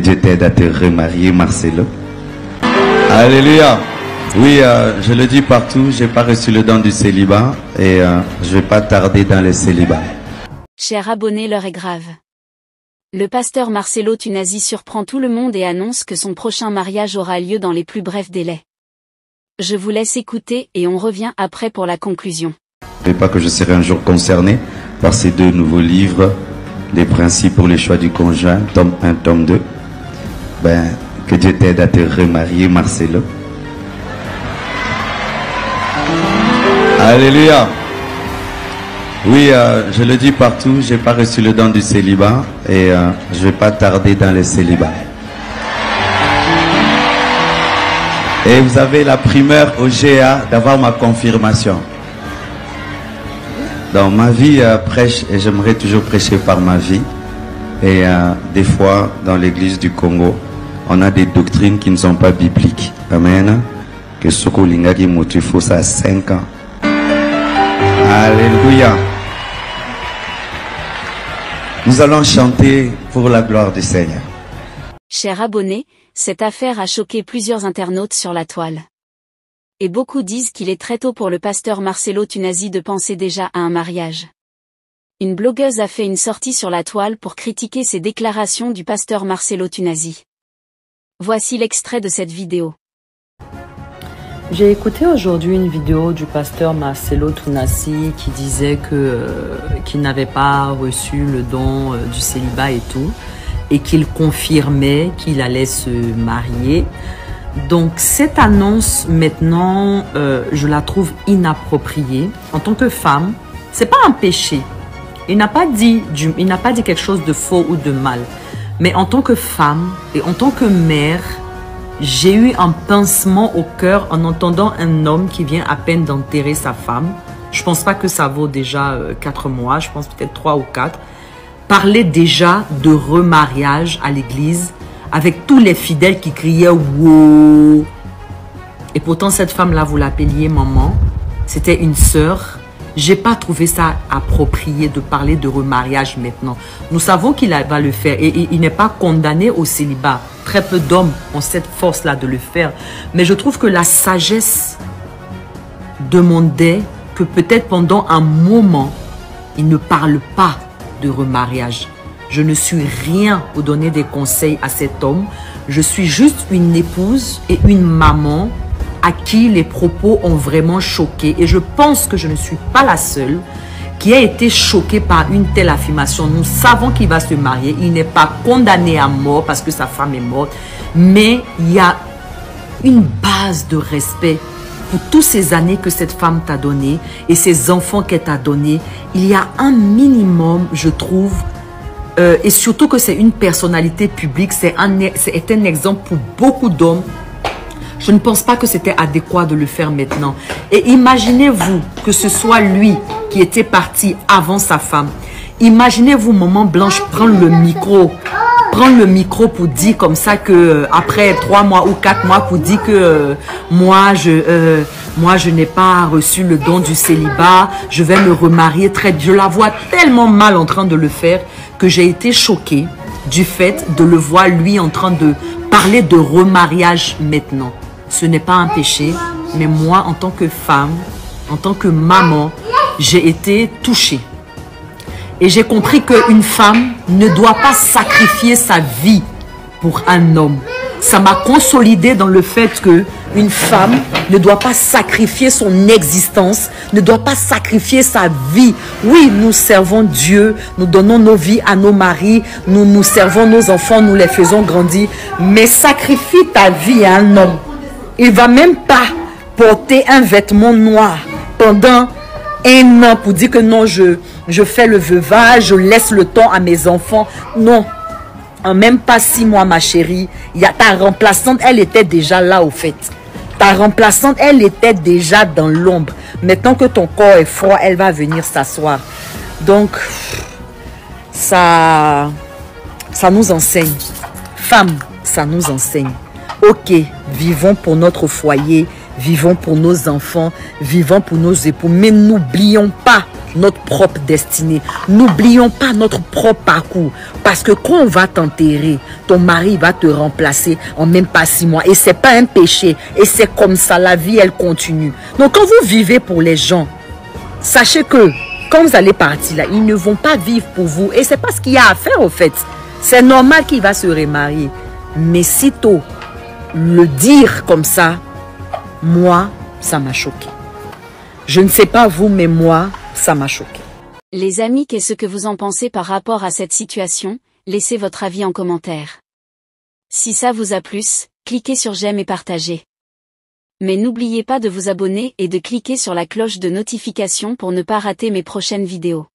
Dieu t'aide à te remarier, Marcelo. Alléluia. Oui, je le dis partout, j'ai pas reçu le don du célibat et je vais pas tarder dans le célibat. Chers abonnés, l'heure est grave. Le pasteur Marcelo Tunasi surprend tout le monde et annonce que son prochain mariage aura lieu dans les plus brefs délais. Je vous laisse écouter et on revient après pour la conclusion. Je ne sais pas que je serai un jour concerné par ces deux nouveaux livres, des principes pour le choix du conjoint, tome 1, tome 2. Ben, que Dieu t'aide à te remarier, Marcelo. Alléluia. Oui, je le dis partout, j'ai pas reçu le don du célibat et je vais pas tarder dans le célibat. Et vous avez la primeur au GA d'avoir ma confirmation. Dans ma vie, prêche, et j'aimerais toujours prêcher par ma vie. Et des fois, dans l'église du Congo, on a des doctrines qui ne sont pas bibliques. Amen. Que Soko Lingagi Motifo, ça a 5 ans. Alléluia. Nous allons chanter pour la gloire du Seigneur. Chers abonnés, cette affaire a choqué plusieurs internautes sur la toile. Et beaucoup disent qu'il est très tôt pour le pasteur Marcelo Tunasi de penser déjà à un mariage. Une blogueuse a fait une sortie sur la toile pour critiquer ces déclarations du pasteur Marcelo Tunasi. Voici l'extrait de cette vidéo. J'ai écouté aujourd'hui une vidéo du pasteur Marcelo Tunasi qui disait qu'il n'avait pas reçu le don du célibat et tout, et qu'il confirmait qu'il allait se marier. Donc cette annonce maintenant, je la trouve inappropriée. En tant que femme, c'est pas un péché. Il n'a pas dit quelque chose de faux ou de mal. Mais en tant que femme et en tant que mère, j'ai eu un pincement au cœur en entendant un homme qui vient à peine d'enterrer sa femme. Je pense pas que ça vaut déjà 4 mois, je pense peut-être 3 ou 4. Parler déjà de remariage à l'église avec tous les fidèles qui criaient « wow ». Et pourtant, cette femme-là, vous l'appeliez maman. C'était une sœur. J'ai pas trouvé ça approprié de parler de remariage maintenant. Nous savons qu'il va le faire et il n'est pas condamné au célibat. Très peu d'hommes ont cette force-là de le faire. Mais je trouve que la sagesse demandait que peut-être pendant un moment, il ne parle pas de remariage. Je ne suis rien pour donner des conseils à cet homme. Je suis juste une épouse et une maman à qui les propos ont vraiment choqué. Et je pense que je ne suis pas la seule qui a été choquée par une telle affirmation. Nous savons qu'il va se marier. Il n'est pas condamné à mort parce que sa femme est morte. Mais il y a une base de respect pour toutes ces années que cette femme t'a donné et ces enfants qu'elle t'a donné. Il y a un minimum, je trouve, et surtout que c'est une personnalité publique, c'est un exemple pour beaucoup d'hommes. Je ne pense pas que c'était adéquat de le faire maintenant. Et imaginez-vous que ce soit lui qui était parti avant sa femme. Imaginez-vous Maman Blanche prendre le micro pour dire comme ça que après 3 mois ou 4 mois pour dire que moi je n'ai pas reçu le don du célibat, je vais me remarier très bien. Je la vois tellement mal en train de le faire que j'ai été choquée du fait de le voir lui en train de parler de remariage maintenant. Ce n'est pas un péché, mais moi en tant que femme, en tant que maman, j'ai été touchée. Et j'ai compris qu'une femme ne doit pas sacrifier sa vie pour un homme. Ça m'a consolidée dans le fait qu'une femme ne doit pas sacrifier son existence, ne doit pas sacrifier sa vie. Oui, nous servons Dieu, nous donnons nos vies à nos maris, nous servons nos enfants, nous les faisons grandir. Mais sacrifie ta vie à un homme. Il ne va même pas porter un vêtement noir pendant 1 an pour dire que non, je fais le veuvage, je laisse le temps à mes enfants. Non, en même pas 6 mois, ma chérie, ta remplaçante, elle était déjà là au fait. Ta remplaçante, elle était déjà dans l'ombre. Maintenant que ton corps est froid, elle va venir s'asseoir. Donc, ça nous enseigne. Femme, ça nous enseigne. Ok, vivons pour notre foyer, vivons pour nos enfants, vivons pour nos époux. Mais n'oublions pas notre propre destinée. N'oublions pas notre propre parcours. Parce que quand on va t'enterrer, ton mari va te remplacer en même pas 6 mois. Et c'est pas un péché. Et c'est comme ça, la vie, elle continue. Donc quand vous vivez pour les gens, sachez que quand vous allez partir là, ils ne vont pas vivre pour vous. Et c'est pas ce qu'il y a à faire au fait. C'est normal qu'il va se remarier. Mais sitôt le dire comme ça, moi, ça m'a choqué. Je ne sais pas vous, mais moi, ça m'a choqué. Les amis, qu'est-ce que vous en pensez par rapport à cette situation? Laissez votre avis en commentaire. Si ça vous a plu, cliquez sur j'aime et partagez. Mais n'oubliez pas de vous abonner et de cliquer sur la cloche de notification pour ne pas rater mes prochaines vidéos.